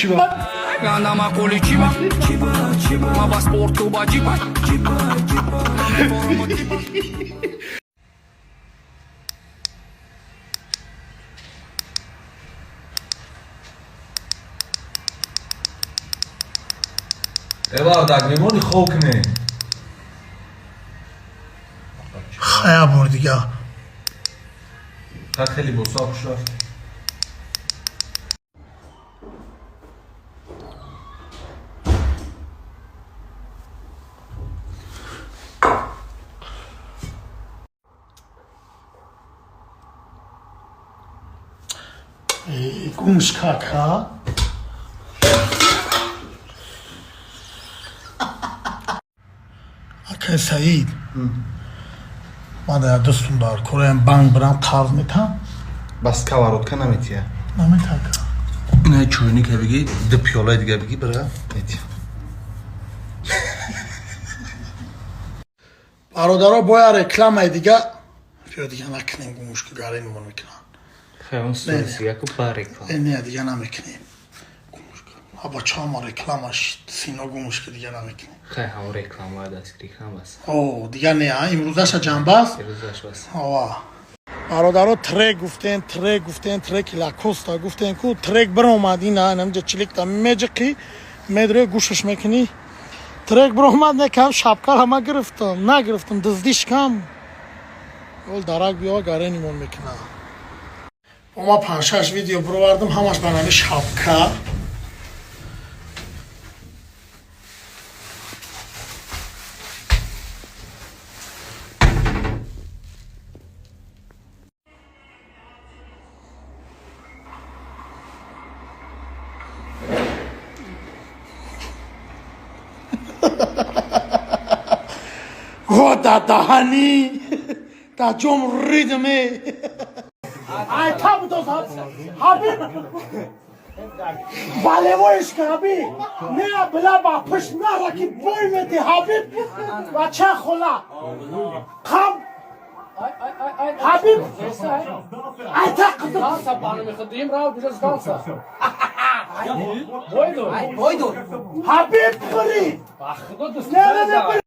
چیبا Gandama koli chiba Ma pasportu ba chiba Evardaq limoni xokne. خیا بر دیگه تا خیلی بساق شد. گوش کاکا اکه سعید من در دستون دار کوریم بانک برام قرض میتم Bas kavarotka nametiye. نمیتم Ne çoyunu kebigi, de piyola diye bigi bira. Eti. برادرها باید رکلام دیگه بیا دیگه نکنیم گوش که گاره نمون میکنن خیلی سوریسی اکو باریک نه دیگه نمیکنیم گوش که بچه ها ما رکلامش سینا گوش که دیگه نمیکنیم خیلی هم رکلام باید از رکلام بس او دیگه نه امروزش جنبه است روزش بس آوا برادرها ترک گفتن ترک لاکوستا گفتن کو ترک بر اومدی نه نمیشه چلیک تا مجقی مدره گوشش میکنی ترک بر اومد نکم شبکر همه نگرفتم دزدیش کم اول درک بیا گاره نیمون میکنه ما 5-6 ویدیو بروردم همش بنامه شبکر Goda dahani da jom ridme ay tam to habib balevoish kabi ne bla ba pishna rakib boy meti habib bacha khola kham habib ay taqd Sabahını mı kıdayım rahat biraz kalsa. habib khri Bak, bu da ne